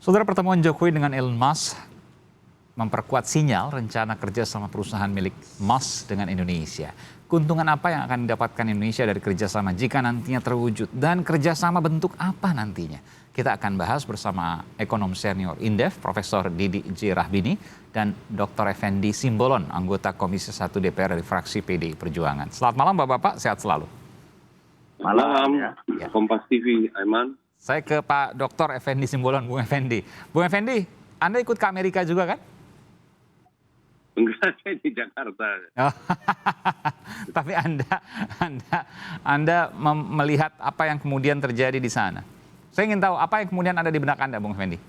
Saudara, pertemuan Jokowi dengan Elon Musk memperkuat sinyal rencana kerja sama perusahaan milik Musk dengan Indonesia. Keuntungan apa yang akan didapatkan Indonesia dari kerjasama jika nantinya terwujud? Dan kerjasama bentuk apa nantinya? Kita akan bahas bersama ekonom senior Indef, Profesor Didi J. Rahbini, dan Dr. Effendi Simbolon, anggota Komisi 1 DPR dari fraksi PDI Perjuangan. Selamat malam Bapak-Bapak, sehat selalu. Malam, Kompas TV, Aiman. Saya ke Pak Dr. Effendi Simbolon, Bung Effendi. Bung Effendi, Anda ikut ke Amerika juga kan? Enggak, saya di Jakarta. Oh, tapi Anda melihat apa yang kemudian terjadi di sana. Saya ingin tahu apa yang kemudian ada di benak Anda, Bung Effendi.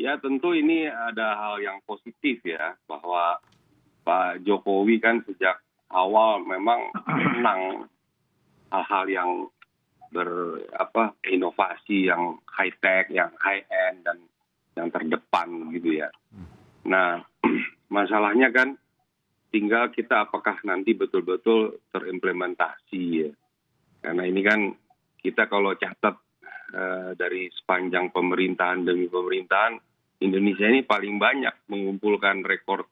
Ya tentu ini ada hal yang positif ya, bahwa Pak Jokowi kan sejak awal memang menang hal-hal yang inovasi, yang high tech, yang high end, dan yang terdepan gitu ya. Nah, masalahnya kan tinggal kita apakah nanti betul-betul terimplementasi ya. Karena ini kan kita kalau catat dari sepanjang pemerintahan demi pemerintahan, Indonesia ini paling banyak mengumpulkan rekor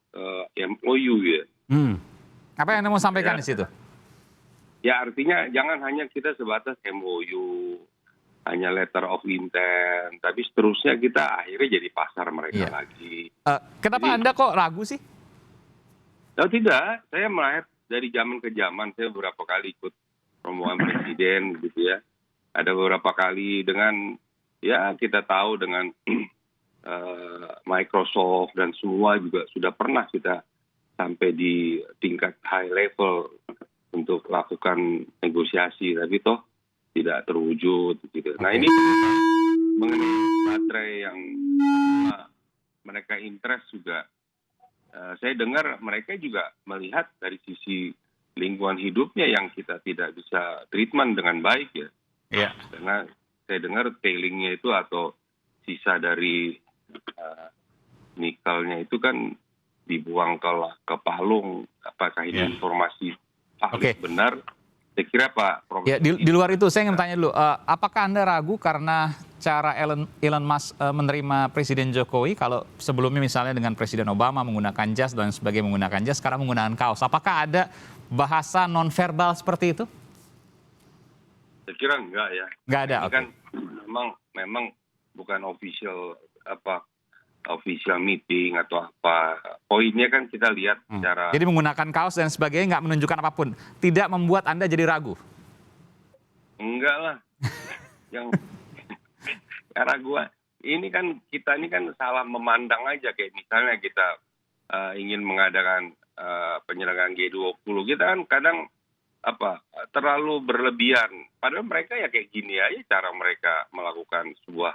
MOU ya. Apa yang Anda mau sampaikan di situ? Ya artinya jangan hanya kita sebatas MOU, hanya letter of intent, tapi seterusnya kita akhirnya jadi pasar mereka lagi. Kenapa Anda kok ragu sih? Oh tidak, saya melihat dari zaman ke zaman, saya beberapa kali ikut rombongan presiden gitu ya. Ada beberapa kali dengan, ya kita tahu dengan Microsoft dan semua juga sudah pernah kita sampai di tingkat high level untuk lakukan negosiasi, tapi toh tidak terwujud gitu. Nah ini mengenai baterai yang mereka interest juga, saya dengar mereka juga melihat dari sisi lingkungan hidupnya yang kita tidak bisa treatment dengan baik ya. Yeah. Karena saya dengar tailingnya itu atau sisa dari nikelnya itu kan dibuang ke palung. Apakah ini informasi benar? Saya kira Pak Profesor. Ya, di luar itu saya ingin bertanya dulu, apakah Anda ragu karena cara Elon Musk menerima Presiden Jokowi, kalau sebelumnya misalnya dengan Presiden Obama menggunakan jas dan sebagainya menggunakan jas, sekarang menggunakan kaos. Apakah ada bahasa nonverbal seperti itu? Saya kira enggak ya. Enggak ada. Ini kan memang bukan official meeting atau apa. Poinnya kan kita lihat secara. Jadi menggunakan kaos dan sebagainya nggak menunjukkan apapun. Tidak membuat Anda jadi ragu? Enggak lah. Yang ragu. Kita ini kan salah memandang aja, kayak misalnya kita ingin mengadakan penyelenggaraan G20. Kita kan kadang terlalu berlebihan. Padahal mereka ya kayak gini aja cara mereka melakukan sebuah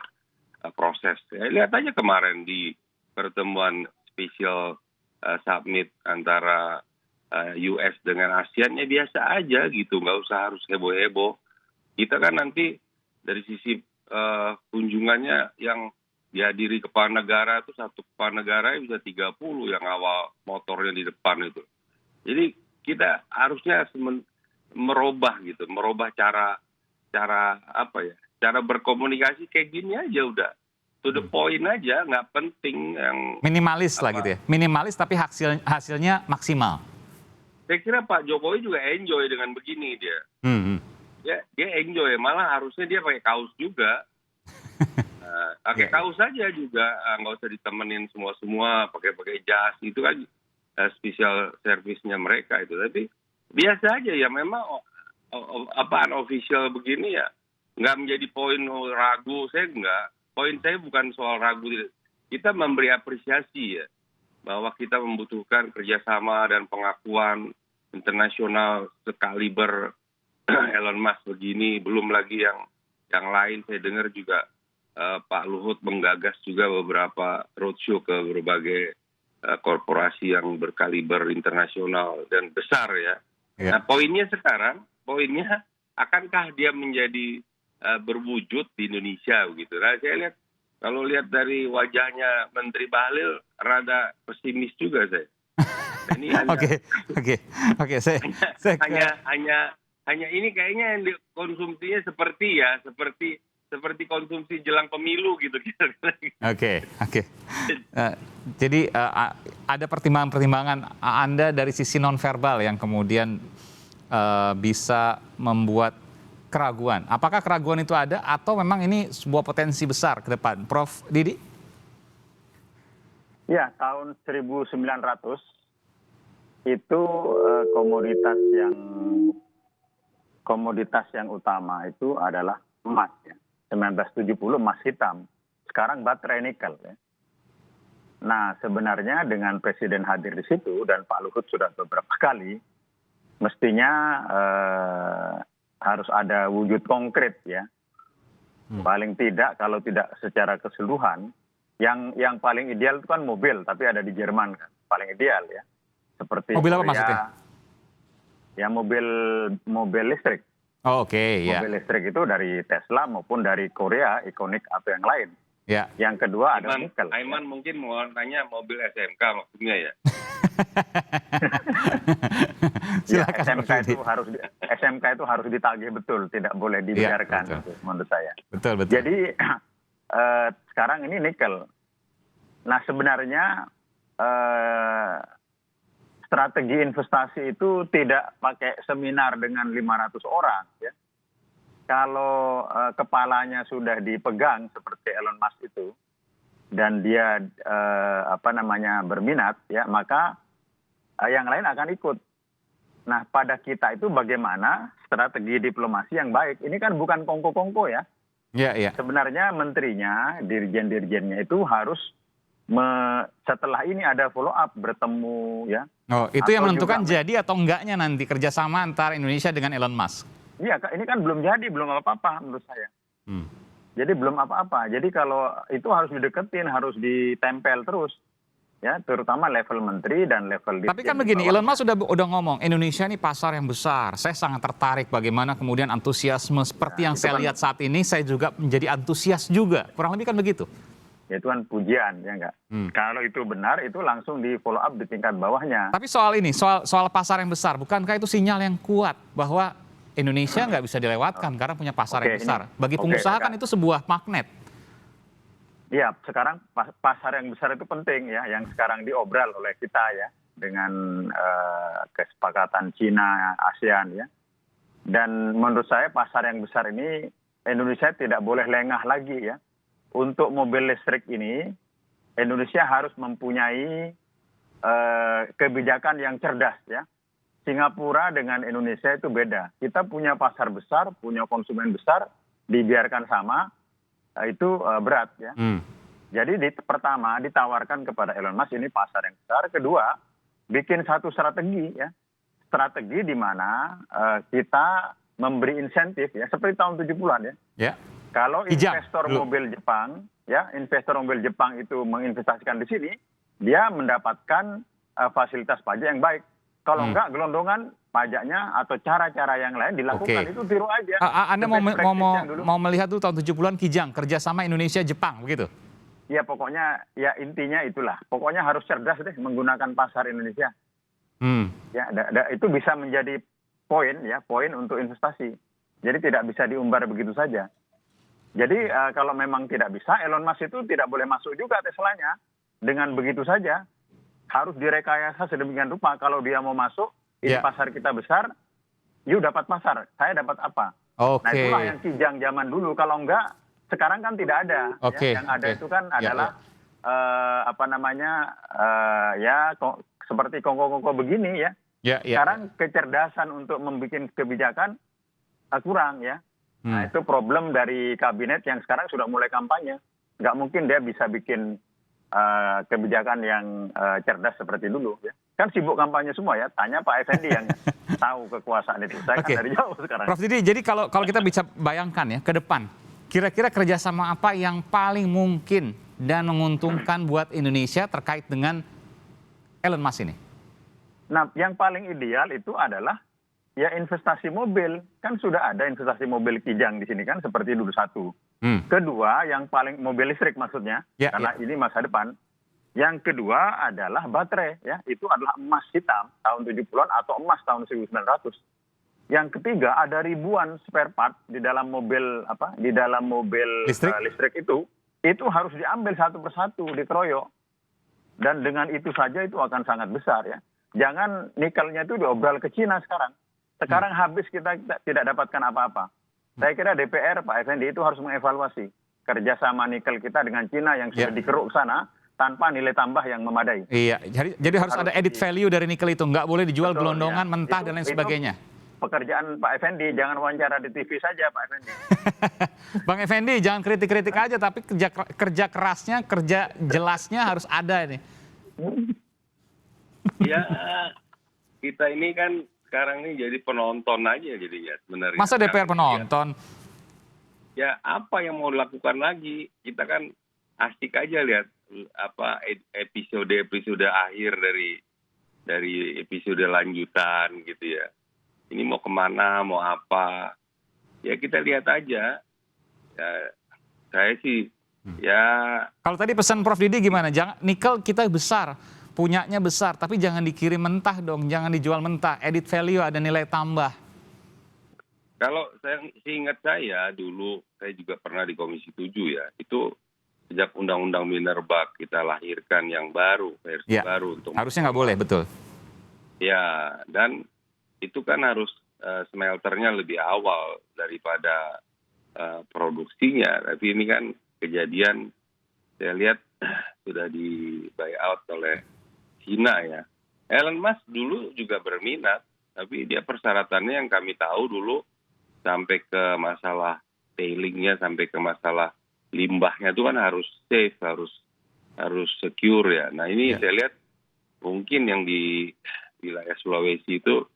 proses. Lihat aja kemarin di pertemuan special summit antara US dengan ASEAN, ya biasa aja gitu, nggak usah harus heboh-heboh. Kita kan nanti dari sisi kunjungannya yang dihadiri kepala negara itu, satu kepala negara bisa 30 yang awal motornya di depan itu. Jadi kita harusnya merubah cara berkomunikasi kayak gini aja udah. To the point aja, nggak penting yang. Minimalis lah gitu ya. Minimalis tapi hasilnya maksimal. Saya kira Pak Jokowi juga enjoy dengan begini dia. Dia enjoy, malah harusnya dia pakai kaos juga. Pakai kaos saja juga, nggak usah ditemenin semua pakai jas. Itu kan special service-nya mereka itu. Tapi biasa aja ya, memang unofficial begini ya. Nggak menjadi poin ragu, saya nggak. Poin saya bukan soal ragu. Kita memberi apresiasi ya, bahwa kita membutuhkan kerjasama dan pengakuan internasional sekaliber Elon Musk begini. Belum lagi yang lain, saya dengar juga Pak Luhut menggagas juga beberapa roadshow ke berbagai korporasi yang berkaliber internasional dan besar ya. Nah poinnya akankah dia menjadi berwujud di Indonesia begitu. Nah, saya lihat kalau lihat dari wajahnya Menteri Bahlil rada pesimis juga saya. Ini Oke. Saya hanya ini kayaknya yang dikonsumsinya seperti seperti konsumsi jelang pemilu gitu kira-kira. Oke. Jadi ada pertimbangan-pertimbangan Anda dari sisi nonverbal yang kemudian bisa membuat keraguan. Apakah keraguan itu ada atau memang ini sebuah potensi besar ke depan, Prof. Didi? Ya, tahun 1900 itu komoditas yang utama itu adalah emas. Ya. 1970 emas hitam, sekarang baterai nikel. Ya. Nah, sebenarnya dengan Presiden hadir di situ dan Pak Luhut sudah beberapa kali, mestinya harus ada wujud konkret ya. Paling tidak kalau tidak secara keseluruhan, yang paling ideal itu kan mobil, tapi ada di Jerman kan, paling ideal ya. Seperti mobil apa Korea, maksudnya? Ya mobil listrik. Oh, oke, ya. Mobil listrik itu dari Tesla maupun dari Korea, Ioniq atau yang lain. Ya. Yang kedua ada nikel. Aiman mungkin mau nanya mobil SMK maksudnya ya. Silakan. SMK itu harus ditagih betul, tidak boleh dibiarkan ya, menurut saya. Betul. Jadi sekarang ini nikel. Nah sebenarnya strategi investasi itu tidak pakai seminar dengan 500 orang ya. Kalau kepalanya sudah dipegang seperti Elon Musk itu dan dia berminat ya, maka yang lain akan ikut. Nah, pada kita itu bagaimana strategi diplomasi yang baik. Ini kan bukan kongko-kongko ya. Iya. Sebenarnya menterinya, dirjen-dirjennya itu harus setelah ini ada follow up, bertemu ya. Oh, itu yang menentukan jadi atau enggaknya nanti kerjasama antara Indonesia dengan Elon Musk. Iya, ini kan belum jadi, belum apa-apa menurut saya. Jadi belum apa-apa. Jadi kalau itu harus dideketin, harus ditempel terus. Ya, terutama level menteri dan level Tapi kan begini, Elon Musk udah ngomong, Indonesia ini pasar yang besar. Saya sangat tertarik bagaimana kemudian antusiasme seperti yang saya lihat saat ini, saya juga menjadi antusias juga. Kurang lebih kan begitu. Ya itu kan pujian, ya enggak? Kalau itu benar, itu langsung di follow up di tingkat bawahnya. Tapi soal ini, soal pasar yang besar, bukankah itu sinyal yang kuat bahwa Indonesia nggak bisa dilewatkan karena punya pasar yang besar. Bagi pengusaha kan itu sebuah magnet. Iya, sekarang pasar yang besar itu penting ya, yang sekarang diobral oleh kita ya, dengan kesepakatan Cina, ASEAN ya. Dan menurut saya pasar yang besar ini Indonesia tidak boleh lengah lagi ya. Untuk mobil listrik ini, Indonesia harus mempunyai kebijakan yang cerdas ya. Singapura dengan Indonesia itu beda. Kita punya pasar besar, punya konsumen besar, dibiarkan sama, itu berat ya. Jadi pertama ditawarkan kepada Elon Musk ini pasar yang besar. Kedua, bikin satu strategi ya. Strategi di mana kita memberi insentif ya, seperti tahun 70-an ya. Ya. Kalau investor mobil Jepang itu menginvestasikan di sini, dia mendapatkan fasilitas pajak yang baik. Kalau enggak, gelondongan pajaknya atau cara-cara yang lain dilakukan, itu tiru aja. Anda mau melihat tuh tahun 70-an Kijang, kerjasama Indonesia-Jepang, begitu? Ya pokoknya, ya intinya itulah. Pokoknya harus cerdas deh menggunakan pasar Indonesia. Ya, itu bisa menjadi poin untuk investasi. Jadi tidak bisa diumbar begitu saja. Jadi kalau memang tidak bisa, Elon Musk itu tidak boleh masuk juga Teslanya. Dengan begitu saja, harus direkayasa sedemikian rupa. Kalau dia mau masuk, ini pasar kita besar, you dapat pasar, saya dapat apa? Nah itulah yang Kijang zaman dulu. Kalau enggak, sekarang kan tidak ada. Ya. Yang ada itu kan adalah seperti kongko-kongko begini ya. Sekarang kecerdasan untuk membuat kebijakan kurang ya. Nah itu problem dari kabinet yang sekarang sudah mulai kampanye. Nggak mungkin dia bisa bikin kebijakan yang cerdas seperti dulu ya. Kan sibuk kampanye semua ya. Tanya Pak Effendi yang tahu kekuasaan itu. Saya kan dari jauh sekarang. Prof Didi, jadi kalau kita bisa bayangkan ya ke depan, kira-kira kerjasama apa yang paling mungkin dan menguntungkan buat Indonesia terkait dengan Elon Musk ini? Nah, yang paling ideal itu adalah ya investasi mobil. Kan sudah ada investasi mobil Kijang di sini kan seperti dulu satu. Kedua, yang paling mobil listrik maksudnya, karena ini masa depan. Yang kedua adalah baterai ya. Itu adalah emas hitam tahun 70-an atau emas tahun 1900. Yang ketiga, ada ribuan spare part di dalam mobil listrik itu harus diambil satu persatu, dikeroyok. Dan dengan itu saja itu akan sangat besar ya. Jangan nikelnya itu diobral ke Cina sekarang. Sekarang habis kita tidak dapatkan apa-apa. Saya kira DPR, Pak Effendi, itu harus mengevaluasi kerjasama nikel kita dengan Cina yang sudah dikeruk sana tanpa nilai tambah yang memadai. Iya, jadi harus ada added value dari nikel itu. Nggak boleh dijual gelondongan, mentah, dan lain sebagainya. Pekerjaan Pak Effendi, jangan wawancara di TV saja Pak Effendi. Bang Effendi, jangan kritik-kritik aja, tapi kerja kerasnya, kerja jelasnya harus ada ini. Ya, kita ini kan sekarang ini jadi penonton aja jadinya sebenarnya. Masa DPR penonton? Ya, apa yang mau dilakukan lagi? Kita kan asik aja lihat episode akhir dari episode lanjutan gitu ya. Ini mau kemana, mau apa? Ya kita lihat aja. Ya, saya sih ya. Kalau tadi pesan Prof Didi gimana? Jangan nikel kita besar, punyanya besar, tapi jangan dikirim mentah dong, jangan dijual mentah. Added value, ada nilai tambah. Kalau saya ingat saya dulu, saya juga pernah di Komisi 7 ya. Itu sejak Undang-Undang Minerba kita lahirkan yang baru, versi baru untuk. Harusnya nggak boleh, betul. Ya, dan itu kan harus smelternya lebih awal daripada produksinya. Tapi ini kan kejadian, saya lihat sudah di buyout oleh Cina ya. Elon Musk dulu juga berminat, tapi dia persyaratannya yang kami tahu dulu sampai ke masalah tailingnya, sampai ke masalah limbahnya itu kan harus safe, harus secure ya. Nah ini saya lihat mungkin yang di wilayah Sulawesi itu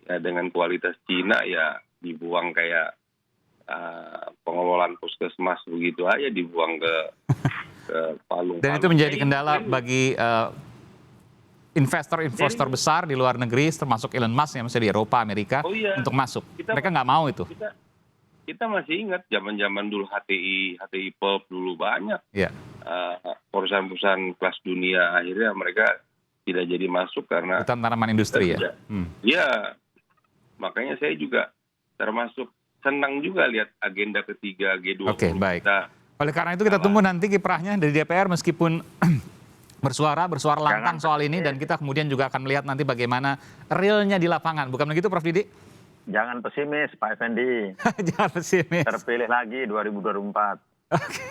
ya dengan kualitas Cina ya dibuang kayak pengelolaan puskesmas begitu aja, dibuang ke palung. Dan itu menjadi kendala bagi investor besar di luar negeri, termasuk Elon Musk yang masih di Eropa, Amerika, untuk masuk. Mereka nggak mau itu. Kita masih ingat zaman-zaman dulu HTI Pulp dulu banyak. Perusahaan-perusahaan kelas dunia akhirnya mereka tidak jadi masuk karena hutan tanaman industri ya. Iya. Makanya saya juga termasuk senang juga lihat agenda ketiga G20. Oke, baik. Oleh karena itu kita tunggu nanti kiprahnya dari DPR meskipun bersuara lantang soal ini, dan kita kemudian juga akan melihat nanti bagaimana realnya di lapangan. Bukan begitu Prof Didi? Jangan pesimis Pak Effendi. Jangan pesimis. Terpilih lagi 2024. Oke.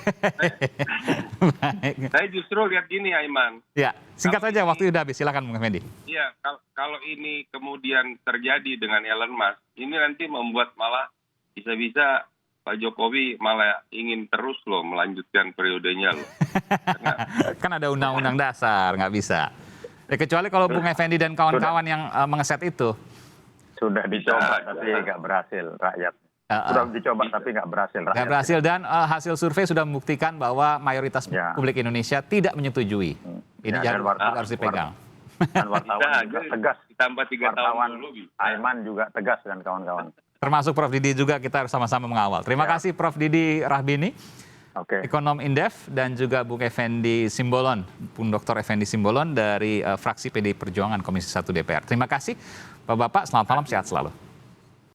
Baik. Saya justru lihat gini Aiman. Ya, singkat saja, waktu sudah habis. Silakan Bung Effendi. Iya, kalau ini kemudian terjadi dengan Elon Musk, ini nanti membuat malah bisa-bisa Pak Jokowi malah ingin terus loh melanjutkan periodenya loh. Kan ada undang-undang dasar, nggak bisa. Ya, kecuali kalau Bung Effendi dan kawan-kawan yang mengeset itu. Sudah dicoba tapi nggak berhasil rakyat. Sudah dicoba tapi nggak berhasil rakyat. Nggak berhasil, dan hasil survei sudah membuktikan bahwa mayoritas publik Indonesia tidak menyetujui. Ini harus dipegang. Dan wartawan juga tegas. Ditambah 3 tahun dulu. Aiman juga tegas dan kawan-kawan. Termasuk Prof Didi juga, kita harus sama-sama mengawal. Terima kasih Prof Didi Rahbini, Ekonom Indef, dan juga Bung Effendi Simbolon, Bung Dr. Effendi Simbolon dari fraksi PDI Perjuangan Komisi 1 DPR. Terima kasih Bapak-bapak, selamat malam, sehat selalu.